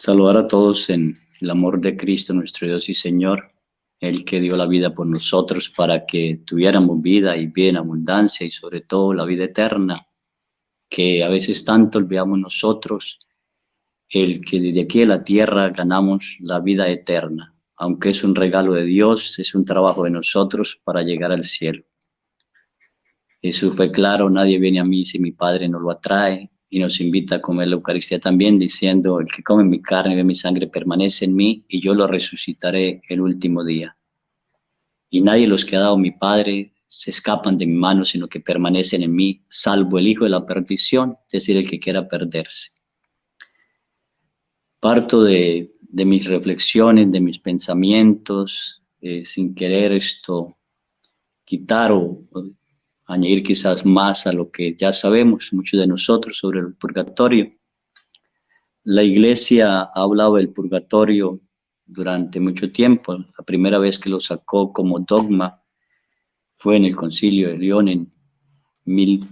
Saludar a todos en el amor de Cristo, nuestro Dios y Señor, el que dio la vida por nosotros para que tuviéramos vida y vida en abundancia y sobre todo la vida eterna, que a veces tanto olvidamos nosotros, el que desde aquí de la tierra ganamos la vida eterna, aunque es un regalo de Dios, es un trabajo de nosotros para llegar al cielo. Jesús fue claro: nadie viene a mí si mi Padre no lo atrae, y nos invita a comer la Eucaristía también, diciendo: el que come mi carne y ve mi sangre permanece en mí, y yo lo resucitaré el último día. Y nadie de los que ha dado mi Padre se escapan de mi mano, sino que permanecen en mí, salvo el hijo de la perdición, es decir, el que quiera perderse. Parto de mis reflexiones, de mis pensamientos, sin querer quitar o añadir quizás más a lo que ya sabemos muchos de nosotros sobre el purgatorio. La Iglesia ha hablado del purgatorio durante mucho tiempo. La primera vez que lo sacó como dogma fue en el Concilio de León en mil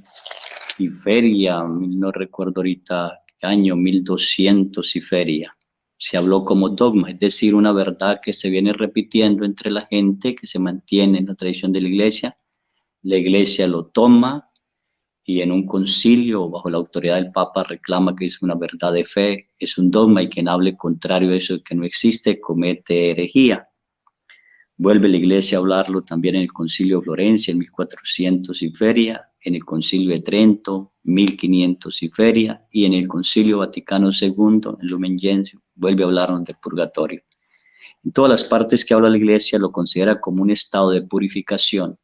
y feria, no recuerdo ahorita qué año, 1200 y feria. Se habló como dogma, es decir, una verdad que se viene repitiendo entre la gente, que se mantiene en la tradición de la Iglesia. La Iglesia lo toma y en un concilio bajo la autoridad del Papa reclama que es una verdad de fe, es un dogma, y quien hable contrario a eso que no existe comete herejía. Vuelve la Iglesia a hablarlo también en el Concilio de Florencia en 1400 y feria, en el Concilio de Trento 1500 y feria, y en el Concilio Vaticano II en Lumen Gentium vuelve a hablar del purgatorio. En todas las partes que habla la Iglesia lo considera como un estado de purificación,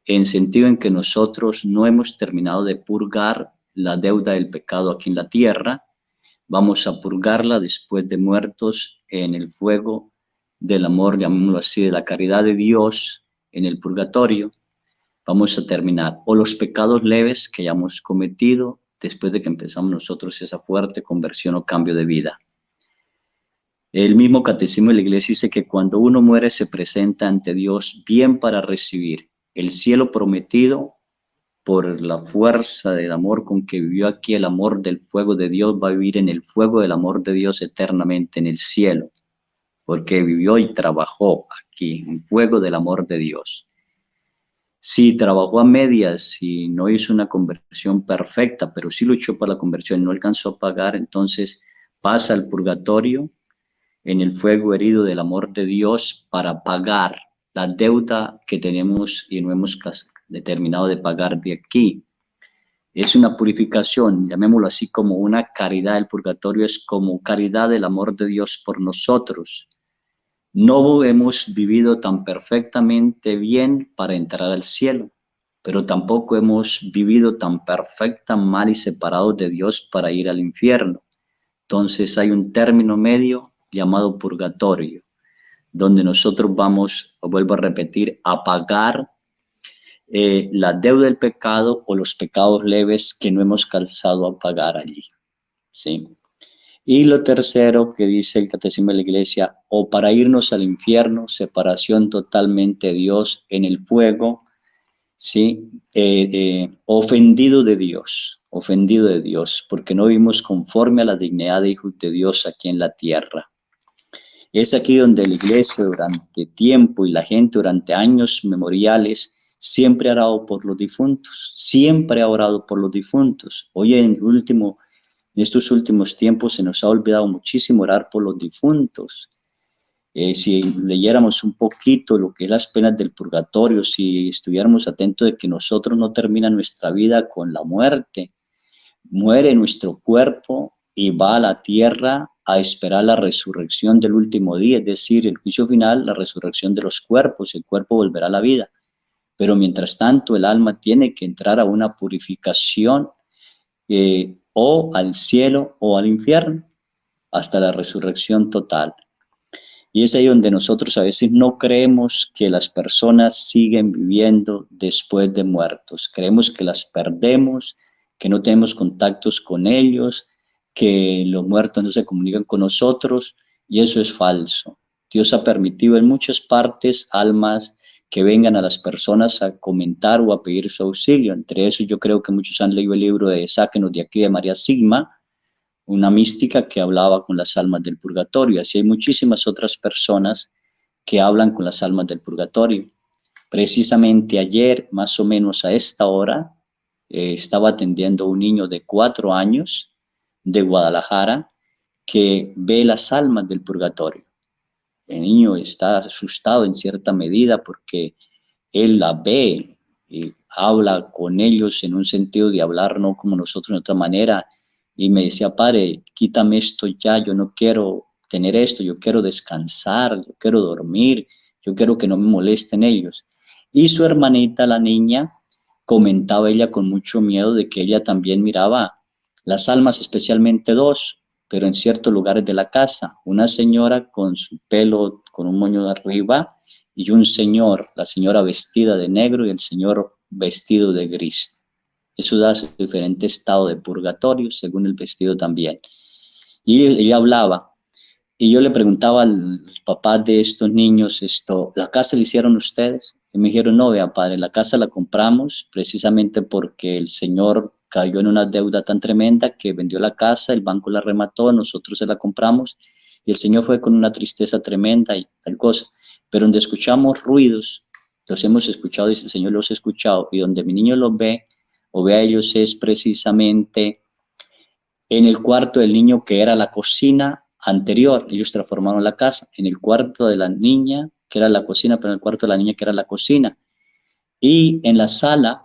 en sentido en que nosotros no hemos terminado de purgar la deuda del pecado aquí en la tierra. Vamos a purgarla después de muertos en el fuego del amor, llamémoslo así, de la caridad de Dios en el purgatorio. Vamos a terminar o los pecados leves que hayamos cometido después de que empezamos nosotros esa fuerte conversión o cambio de vida. El mismo Catecismo de la Iglesia dice que cuando uno muere se presenta ante Dios bien para recibir el cielo prometido por la fuerza del amor con que vivió aquí, el amor del fuego de Dios, va a vivir en el fuego del amor de Dios eternamente en el cielo, porque vivió y trabajó aquí, en fuego del amor de Dios. Si trabajó a medias, si no hizo una conversión perfecta, pero sí luchó para la conversión y no alcanzó a pagar, entonces pasa al purgatorio en el fuego herido del amor de Dios para pagar la deuda que tenemos y no hemos determinado de pagar de aquí. Es una purificación, llamémoslo así, como una caridad. El purgatorio es como caridad del amor de Dios por nosotros. No hemos vivido tan perfectamente bien para entrar al cielo, pero tampoco hemos vivido tan perfecta mal y separados de Dios para ir al infierno. Entonces hay un término medio llamado purgatorio, donde nosotros vamos, vuelvo a repetir, a pagar la deuda del pecado o los pecados leves que no hemos calzado a pagar allí, ¿sí? Y lo tercero que dice el Catecismo de la Iglesia: o para irnos al infierno, separación totalmente de Dios en el fuego, ¿sí? Ofendido de Dios, porque no vivimos conforme a la dignidad de hijos de Dios aquí en la tierra. Es aquí donde la Iglesia durante tiempo y la gente durante años memoriales siempre ha orado por los difuntos, siempre ha orado por los difuntos. Hoy en estos últimos tiempos se nos ha olvidado muchísimo orar por los difuntos. Si leyéramos un poquito lo que es las penas del purgatorio, si estuviéramos atentos de que nosotros no termina nuestra vida con la muerte, muere nuestro cuerpo y va a la tierra a esperar la resurrección del último día, es decir, el juicio final, la resurrección de los cuerpos, el cuerpo volverá a la vida. Pero mientras tanto el alma tiene que entrar a una purificación, o al cielo o al infierno, hasta la resurrección total. Y es ahí donde nosotros a veces no creemos que las personas siguen viviendo después de muertos. Creemos que las perdemos, que no tenemos contactos con ellos, que los muertos no se comunican con nosotros, y eso es falso. Dios ha permitido en muchas partes almas que vengan a las personas a comentar o a pedir su auxilio. Entre esos yo creo que muchos han leído el libro de Sáquenos de aquí de María Sigma, una mística que hablaba con las almas del purgatorio. Así hay muchísimas otras personas que hablan con las almas del purgatorio. Precisamente ayer, más o menos a esta hora, estaba atendiendo a un niño de 4 años de Guadalajara que ve las almas del purgatorio. El niño está asustado en cierta medida porque él la ve y habla con ellos en un sentido de hablar, no como nosotros de otra manera. Y me decía, padre, quítame esto ya, yo no quiero tener esto, yo quiero descansar, yo quiero dormir, yo quiero que no me molesten ellos. Y su hermanita, la niña, comentaba ella con mucho miedo de que ella también miraba las almas, especialmente dos, pero en ciertos lugares de la casa. Una señora con su pelo, con un moño de arriba, y un señor, la señora vestida de negro y el señor vestido de gris. Eso da su diferente estado de purgatorio, según el vestido también. Y ella hablaba, y yo le preguntaba al papá de estos niños, ¿la casa la hicieron ustedes? Y me dijeron, no, vea padre, la casa la compramos precisamente porque el señor cayó en una deuda tan tremenda que vendió la casa, el banco la remató, nosotros se la compramos, y el señor fue con una tristeza tremenda y tal cosa. Pero donde escuchamos ruidos, los hemos escuchado, dice el Señor, los he escuchado, y donde mi niño los ve, o ve a ellos, es precisamente en el cuarto del niño, que era la cocina anterior. Ellos transformaron la casa en el cuarto de la niña, que era la cocina, pero en el cuarto de la niña, que era la cocina, y en la sala,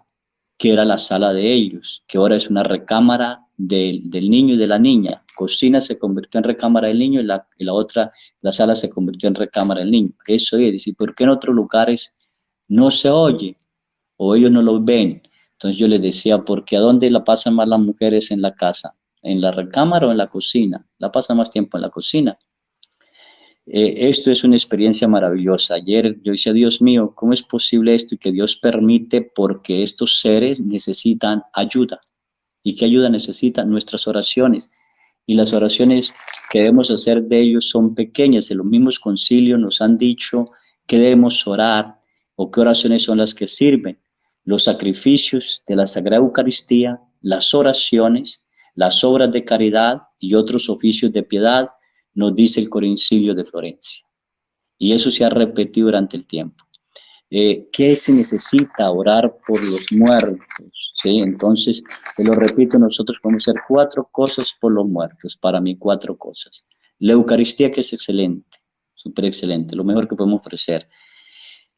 que era la sala de ellos, que ahora es una recámara del niño y de la niña. Cocina se convirtió en recámara del niño, y la otra, la sala, se convirtió en recámara del niño. Eso es decir, ¿por qué en otros lugares no se oye o ellos no lo ven? Entonces yo les decía, porque ¿a dónde la pasan más las mujeres en la casa? ¿En la recámara o en la cocina? La pasan más tiempo en la cocina. Esto es una experiencia maravillosa. Ayer yo decía, Dios mío, ¿cómo es posible esto? Y que Dios permite, porque estos seres necesitan ayuda. ¿Y qué ayuda necesitan? Nuestras oraciones. Y las oraciones que debemos hacer de ellos son pequeñas. En los mismos concilios nos han dicho que debemos orar, o qué oraciones son las que sirven. Los sacrificios de la Sagrada Eucaristía, las oraciones, las obras de caridad y otros oficios de piedad, nos dice el Concilio de Florencia. Y eso se ha repetido durante el tiempo. ¿Qué se necesita? Orar por los muertos, ¿sí? Entonces, te lo repito, nosotros podemos hacer 4 cosas por los muertos. Para mí, 4 cosas. La Eucaristía, que es excelente, súper excelente, lo mejor que podemos ofrecer.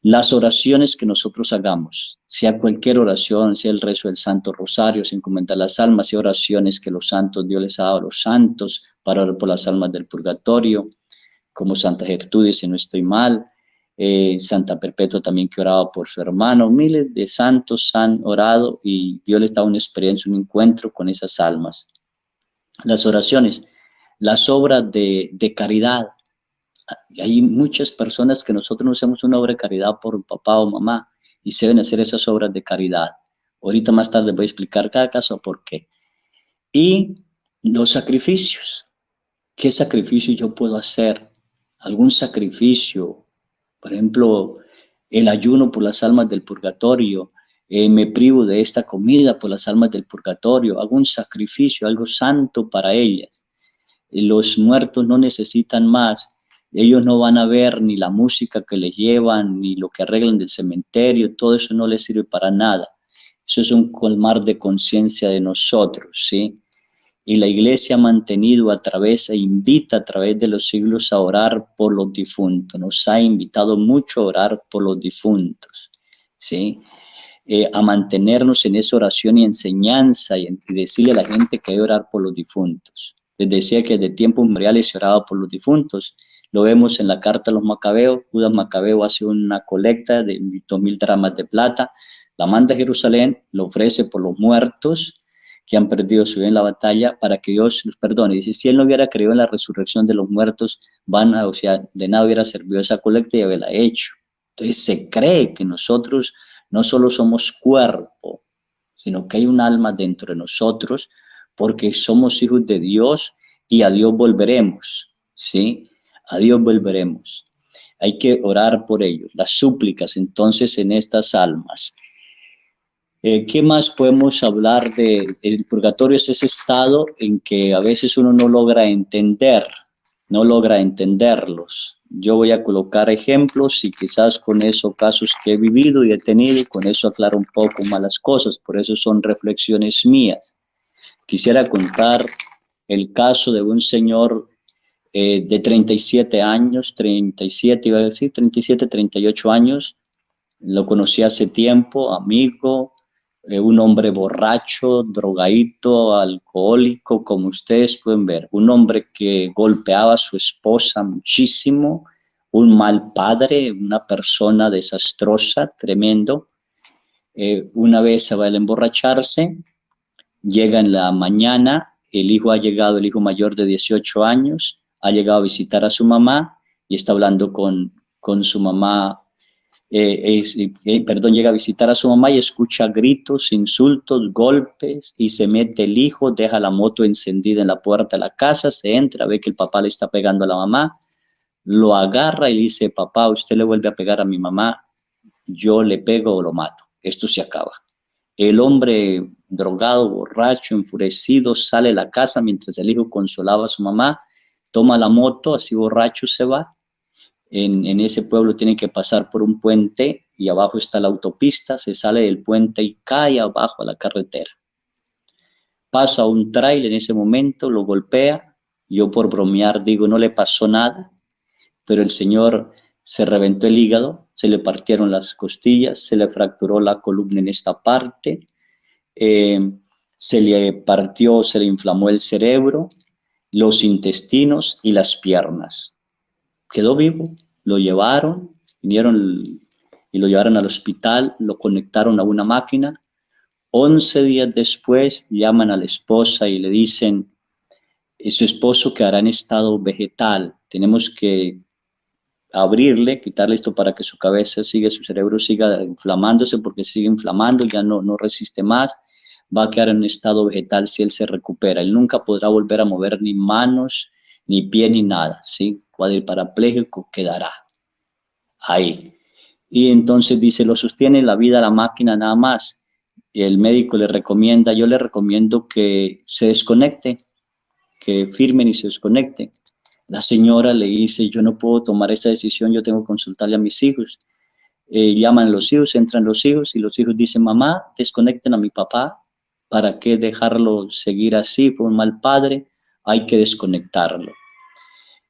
Las oraciones que nosotros hagamos, sea cualquier oración, sea el rezo del Santo Rosario, sin comentar las almas, sea oraciones que los santos, Dios les ha dado a los santos para orar por las almas del purgatorio, como Santa Gertrudis, si no estoy mal, Santa Perpetua también, que oraba por su hermano. Miles de santos han orado y Dios les da una experiencia, un encuentro con esas almas. Las oraciones, las obras de caridad. Hay muchas personas que nosotros no hacemos una obra de caridad por papá o mamá, y se deben hacer esas obras de caridad. Ahorita más tarde voy a explicar cada caso por qué. Y los sacrificios. ¿Qué sacrificio yo puedo hacer? ¿Algún sacrificio? Por ejemplo, el ayuno por las almas del purgatorio. Me privo de esta comida por las almas del purgatorio. Hago un sacrificio, algo santo para ellas. Los muertos no necesitan más. Ellos no van a ver ni la música que les llevan, ni lo que arreglan del cementerio. Todo eso no les sirve para nada. Eso es un colmar de conciencia de nosotros, ¿sí? Y la Iglesia ha mantenido a través, e invita a través de los siglos a orar por los difuntos. Nos ha invitado mucho a orar por los difuntos, ¿sí? A mantenernos en esa oración y enseñanza, y decirle a la gente que hay que orar por los difuntos. Les decía que desde tiempos memoriales se oraba por los difuntos. Lo vemos en la carta a los Macabeos. Judas Macabeo hace una colecta de 2.000 dracmas de plata, la manda a Jerusalén, lo ofrece por los muertos que han perdido su vida en la batalla, para que Dios los perdone. Dice, si él no hubiera creído en la resurrección de los muertos, o sea, de nada hubiera servido esa colecta y haberla hecho. Entonces se cree que nosotros no solo somos cuerpo, sino que hay un alma dentro de nosotros, porque somos hijos de Dios y a Dios volveremos, ¿sí? A Dios volveremos. Hay que orar por ellos, las súplicas entonces en estas almas. ¿Qué más podemos hablar de el purgatorio? Es ese estado en que a veces uno no logra entender, no logra entenderlos. Yo voy a colocar ejemplos y quizás con eso casos que he vivido y he tenido y con eso aclaro un poco más las cosas, por eso son reflexiones mías. Quisiera contar el caso de un señor de 37 años, 37 iba a decir, 37, 38 años, lo conocí hace tiempo, amigo, un hombre borracho, drogadito, alcohólico, como ustedes pueden ver, un hombre que golpeaba a su esposa muchísimo, un mal padre, una persona desastrosa, tremendo. Una vez se va a emborracharse, llega en la mañana, el hijo ha llegado, el hijo mayor de 18 años, ha llegado a visitar a su mamá y está hablando con su mamá, perdón, llega a visitar a su mamá y escucha gritos, insultos, golpes y se mete el hijo, deja la moto encendida en la puerta de la casa, se entra, ve que el papá le está pegando a la mamá, lo agarra y le dice, papá, usted le vuelve a pegar a mi mamá, yo le pego o lo mato, esto se acaba. El hombre drogado, borracho, enfurecido, sale de la casa mientras el hijo consolaba a su mamá, toma la moto, así borracho se va. En ese pueblo tiene que pasar por un puente y abajo está la autopista, se sale del puente y cae abajo a la carretera. Pasa un tráiler en ese momento, lo golpea, yo por bromear digo no le pasó nada, pero el señor se reventó el hígado, se le partieron las costillas, se le fracturó la columna en esta parte, eh, se le partió, se le inflamó el cerebro, los intestinos y las piernas. Quedó vivo, lo llevaron, vinieron y lo llevaron al hospital, lo conectaron a una máquina. 11 días después llaman a la esposa y le dicen, su esposo quedará en estado vegetal, tenemos que abrirle, quitarle esto para que su cabeza siga, su cerebro siga inflamándose porque sigue inflamando, ya no resiste más, va a quedar en un estado vegetal si él se recupera. Él nunca podrá volver a mover ni manos, ni pie, ni nada, ¿sí? Cuadriparapléjico quedará ahí. Y entonces dice, lo sostiene la vida la máquina nada más. Y el médico le recomienda, yo le recomiendo que se desconecte, que firmen y se desconecten. La señora le dice, yo no puedo tomar esa decisión, yo tengo que consultarle a mis hijos. Llaman a los hijos, entran los hijos y los hijos dicen, mamá, desconecten a mi papá, ¿para qué dejarlo seguir así? Fue un mal padre, hay que desconectarlo.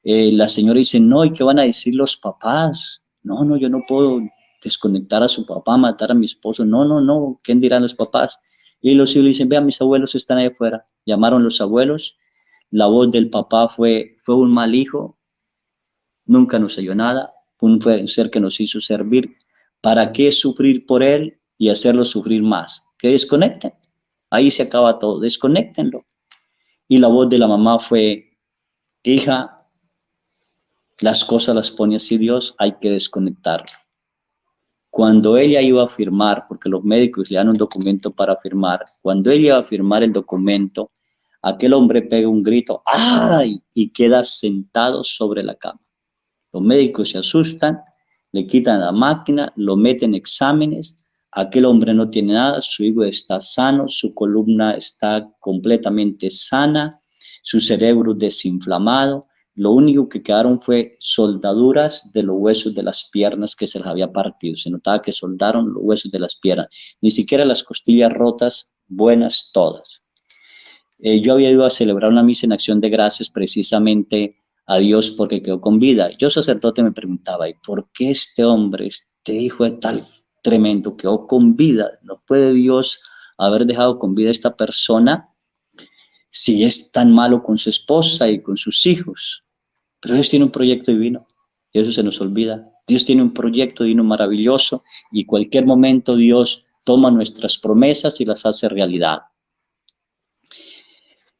La señora dice, no, ¿y qué van a decir los papás? No, yo no puedo desconectar a su papá, matar a mi esposo. No, ¿qué dirán los papás? Y los hijos le dicen, vean, mis abuelos están ahí afuera. Llamaron los abuelos, la voz del papá fue un mal hijo, nunca nos dio nada, fue un ser que nos hizo servir. ¿Para qué sufrir por él y hacerlo sufrir más? Que desconecten. Ahí se acaba todo, desconectenlo. Y la voz de la mamá fue, hija, las cosas las pone así Dios, hay que desconectarlo. Cuando ella iba a firmar, porque los médicos le dan un documento para firmar, cuando ella iba a firmar el documento, aquel hombre pega un grito, ¡ay! Y queda sentado sobre la cama. Los médicos se asustan, le quitan la máquina, lo meten en exámenes, aquel hombre no tiene nada, su hígado está sano, su columna está completamente sana, su cerebro desinflamado, lo único que quedaron fue soldaduras de los huesos de las piernas que se les había partido, se notaba que soldaron los huesos de las piernas, ni siquiera las costillas rotas, buenas todas. Yo había ido a celebrar una misa en acción de gracias precisamente a Dios porque quedó con vida. Yo sacerdote me preguntaba, ¿y por qué este hombre, este hijo de tal tremendo, quedó con vida? ¿No puede Dios haber dejado con vida a esta persona si es tan malo con su esposa y con sus hijos? Pero Dios tiene un proyecto divino y eso se nos olvida. Dios tiene un proyecto divino maravilloso y cualquier momento Dios toma nuestras promesas y las hace realidad.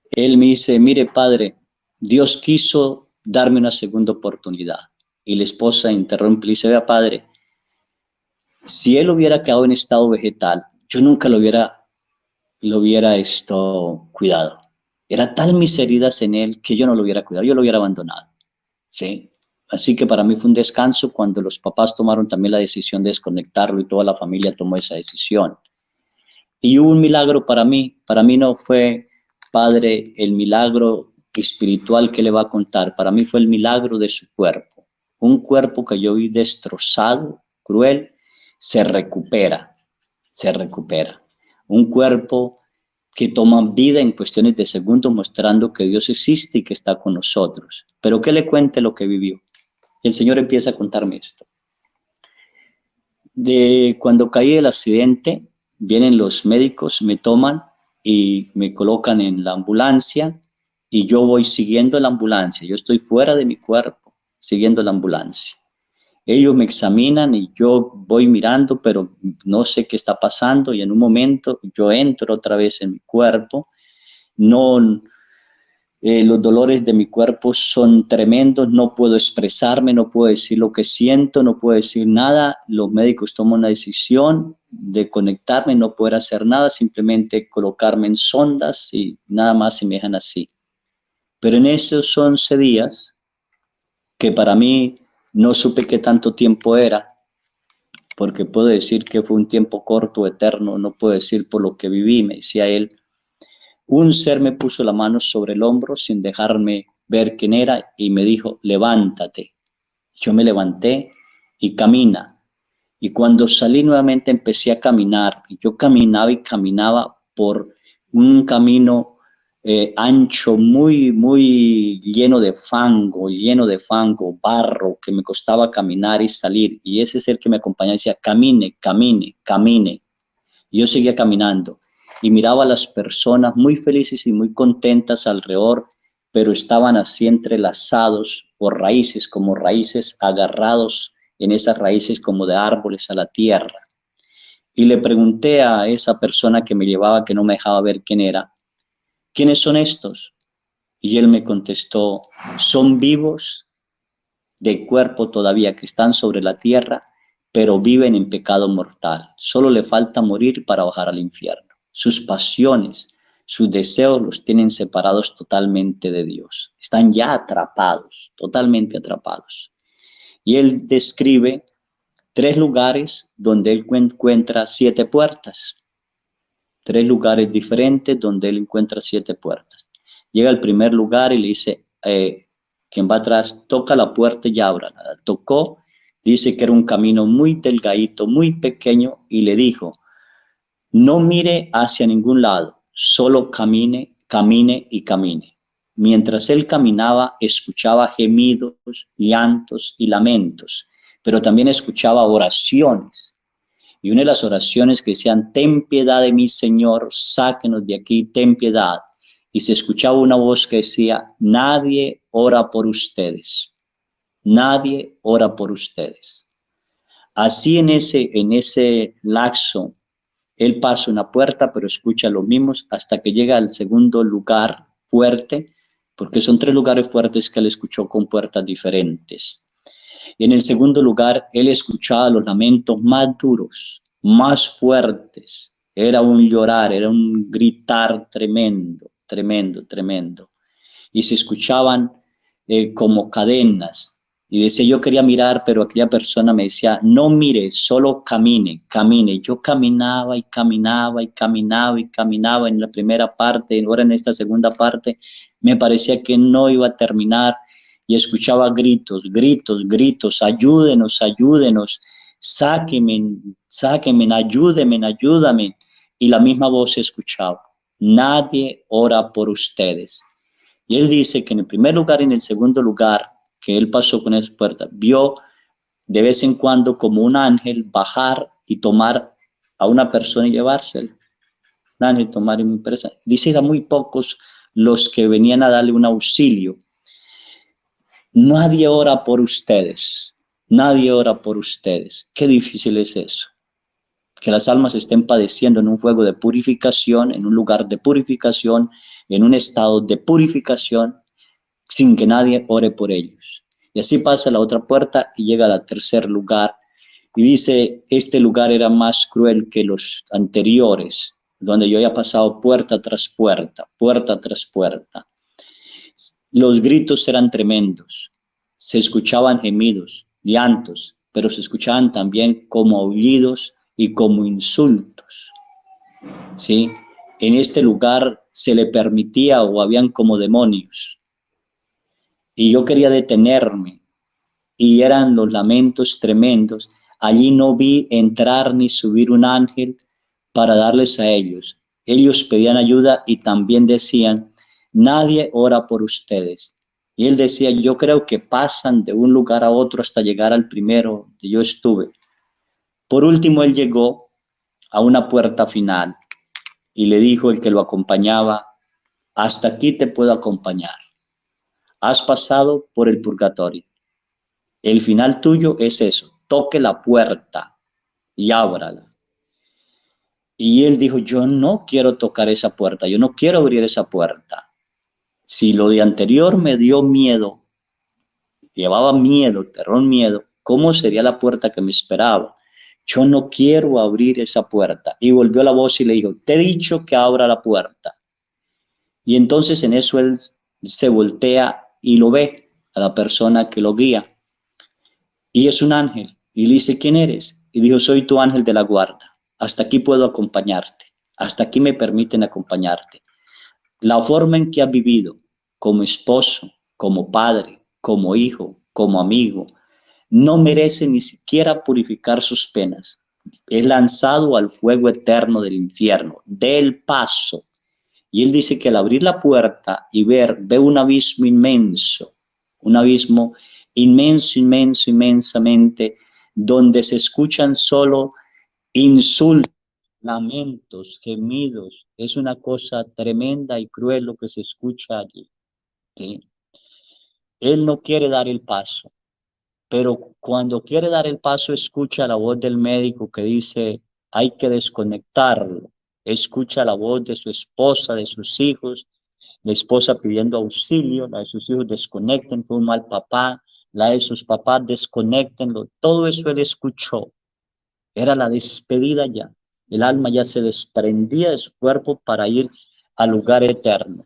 Él me dice, mire padre, Dios quiso darme una segunda oportunidad. Y la esposa interrumpe y dice, vea padre, si él hubiera quedado en estado vegetal, yo nunca lo hubiera cuidado. Era tal mis heridas en él que yo no lo hubiera cuidado, yo lo hubiera abandonado. ¿Sí? Así que para mí fue un descanso cuando los papás tomaron también la decisión de desconectarlo y toda la familia tomó esa decisión. Y hubo un milagro para mí no fue, padre, el milagro espiritual que le va a contar, para mí fue el milagro de su cuerpo. Un cuerpo que yo vi destrozado, cruel, se recupera, se recupera. Un cuerpo que toma vida en cuestiones de segundos, mostrando que Dios existe y que está con nosotros. Pero que le cuente lo que vivió. Y el Señor empieza a contarme esto. De cuando caí del accidente, vienen los médicos, me toman y me colocan en la ambulancia y yo voy siguiendo la ambulancia. Yo estoy fuera de mi cuerpo, siguiendo la ambulancia. Ellos me examinan y yo voy mirando, pero no sé qué está pasando y en un momento yo entro otra vez en mi cuerpo. No, los dolores de mi cuerpo son tremendos, no puedo expresarme, no puedo decir lo que siento, no puedo decir nada. Los médicos toman una decisión de conectarme, no poder hacer nada, simplemente colocarme en sondas y nada más se me dejan así. Pero en esos 11 días, que para mí no supe qué tanto tiempo era, porque puedo decir que fue un tiempo corto, eterno, no puedo decir por lo que viví, me decía él. Un ser me puso la mano sobre el hombro sin dejarme ver quién era y me dijo, levántate. Yo me levanté y camina. Y cuando salí nuevamente empecé a caminar. Yo caminaba y caminaba por un camino ancho, muy lleno de fango, barro, que me costaba caminar y salir. Y ese ser que me acompañaba decía, camine, camine, camine. Y yo seguía caminando y miraba a las personas muy felices y muy contentas alrededor, pero estaban así entrelazados por raíces, como raíces agarrados en esas raíces como de árboles a la tierra. Y le pregunté a esa persona que me llevaba, que no me dejaba ver quién era, ¿quiénes son estos? Y él me contestó, son vivos de cuerpo todavía que están sobre la tierra, pero viven en pecado mortal. Solo le falta morir para bajar al infierno. Sus pasiones, sus deseos los tienen separados totalmente de Dios. Están ya atrapados, totalmente atrapados. Y él describe 3 lugares donde él encuentra 7 puertas. 3 lugares diferentes donde él encuentra 7 puertas. Llega al primer lugar y le dice, quien va atrás, toca la puerta y ábrala. La tocó, dice que era un camino muy delgadito, muy pequeño, y le dijo, no mire hacia ningún lado, solo camine, camine y camine. Mientras él caminaba, escuchaba gemidos, llantos y lamentos, pero también escuchaba oraciones. Y una de las oraciones que decían, ten piedad de mí, Señor, sáquenos de aquí, ten piedad. Y se escuchaba una voz que decía, nadie ora por ustedes, nadie ora por ustedes. Así en ese lapso, él pasa una puerta, pero escucha los mismos hasta que llega al segundo lugar fuerte, porque son 3 lugares fuertes que él escuchó con puertas diferentes. Y en el segundo lugar, él escuchaba los lamentos más duros, más fuertes. Era un llorar, era un gritar tremendo, tremendo, tremendo. Y se escuchaban como cadenas. Y decía, yo quería mirar, pero aquella persona me decía, no mire, solo camine, camine. Yo caminaba y caminaba y caminaba y caminaba en la primera parte, y ahora en esta segunda parte me parecía que no iba a terminar y escuchaba gritos, gritos, gritos, ayúdenos, ayúdenos, sáquenme, sáquenme, ayúdenme, ayúdame. Y la misma voz se escuchaba, nadie ora por ustedes. Y él dice que en el primer lugar y en el segundo lugar que él pasó con esa puerta, vio de vez en cuando como un ángel bajar y tomar a una persona y llevársela. Un ángel tomar y muy presa. Dice, eran muy pocos los que venían a darle un auxilio. Nadie ora por ustedes, nadie ora por ustedes. Qué difícil es eso. Que las almas estén padeciendo en un fuego de purificación, en un lugar de purificación, en un estado de purificación, sin que nadie ore por ellos. Y así pasa la otra puerta y llega al tercer lugar. Y dice, este lugar era más cruel que los anteriores, donde yo había pasado puerta tras puerta, puerta tras puerta. Los gritos eran tremendos, se escuchaban gemidos, llantos, pero se escuchaban también como aullidos y como insultos. ¿sí? En este lugar se le permitía o habían como demonios. Y yo quería detenerme y eran los lamentos tremendos. Allí no vi entrar ni subir un ángel para darles a ellos. Ellos pedían ayuda y también decían, nadie ora por ustedes. Y él decía, yo creo que pasan de un lugar a otro hasta llegar al primero que yo estuve. Por último, él llegó a una puerta final y le dijo el que lo acompañaba, hasta aquí te puedo acompañar. Has pasado por el purgatorio. El final tuyo es eso, toque la puerta y ábrala. Y él dijo, yo no quiero tocar esa puerta, yo no quiero abrir esa puerta. Si lo de anterior me dio miedo, llevaba miedo, terror, miedo, ¿cómo sería la puerta que me esperaba? Yo no quiero abrir esa puerta. Y volvió la voz y le dijo, te he dicho que abra la puerta. Y entonces en eso él se voltea y lo ve a la persona que lo guía. Y es un ángel. Y le dice, ¿quién eres? Y dijo, soy tu ángel de la guarda. Hasta aquí puedo acompañarte. Hasta aquí me permiten acompañarte. La forma en que has vivido como esposo, como padre, como hijo, como amigo, no merece ni siquiera purificar sus penas. Es lanzado al fuego eterno del infierno, del paso. Y él dice que al abrir la puerta y ve un abismo inmenso, un abismo inmenso, inmenso, inmensamente, donde se escuchan solo insultos, lamentos, gemidos. Es una cosa tremenda y cruel lo que se escucha allí, ¿sí? Él no quiere dar el paso, pero cuando quiere dar el paso escucha la voz del médico que dice, hay que desconectarlo. Escucha la voz de su esposa, de sus hijos, la esposa pidiendo auxilio, la de sus hijos desconecten con un mal papá, la de sus papás desconectenlo. Todo eso él escuchó. Era la despedida ya. El alma ya se desprendía de su cuerpo para ir al lugar eterno.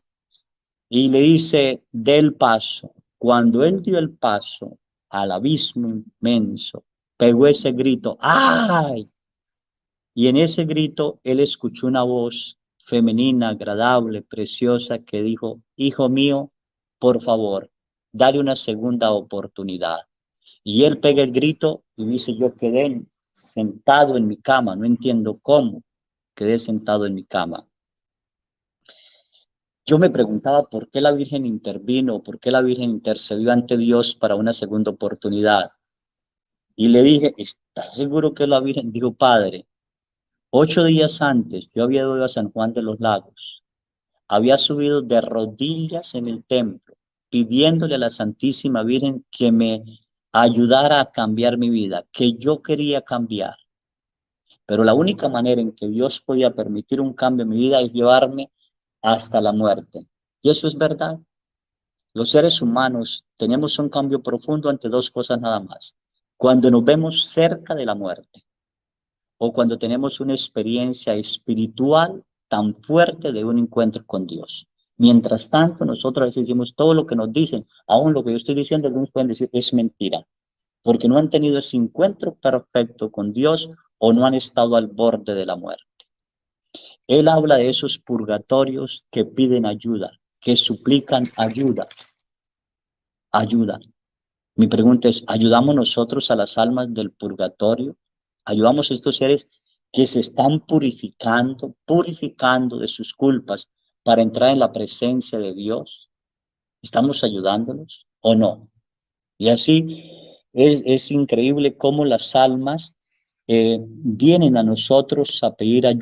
Y le dice, del paso. Cuando él dio el paso al abismo inmenso, pegó ese grito, ¡ay! Y en ese grito él escuchó una voz femenina, agradable, preciosa, que dijo, hijo mío, por favor, dale una segunda oportunidad. Y él pega el grito y dice, yo quedé sentado en mi cama, no entiendo cómo, quedé sentado en mi cama. Yo me preguntaba por qué la Virgen intervino, por qué la Virgen intercedió ante Dios para una segunda oportunidad. Y le dije, ¿estás seguro que la Virgen? Dijo, Padre, 8 días antes yo había ido a San Juan de los Lagos, había subido de rodillas en el templo, pidiéndole a la Santísima Virgen que me ayudara a cambiar mi vida, que yo quería cambiar. Pero la única manera en que Dios podía permitir un cambio en mi vida es llevarme hasta la muerte. Y eso es verdad. Los seres humanos tenemos un cambio profundo ante dos cosas nada más. Cuando nos vemos cerca de la muerte o cuando tenemos una experiencia espiritual tan fuerte de un encuentro con Dios. Mientras tanto, nosotros a veces decimos todo lo que nos dicen, aún lo que yo estoy diciendo, algunos pueden decir es mentira, porque no han tenido ese encuentro perfecto con Dios o no han estado al borde de la muerte. Él habla de esos purgatorios que piden ayuda, que suplican ayuda, ayuda. Mi pregunta es, ¿ayudamos nosotros a las almas del purgatorio? ¿Ayudamos a estos seres que se están purificando de sus culpas para entrar en la presencia de Dios? ¿Estamos ayudándolos o no? Y así es increíble cómo las almas vienen a nosotros a pedir ayuda.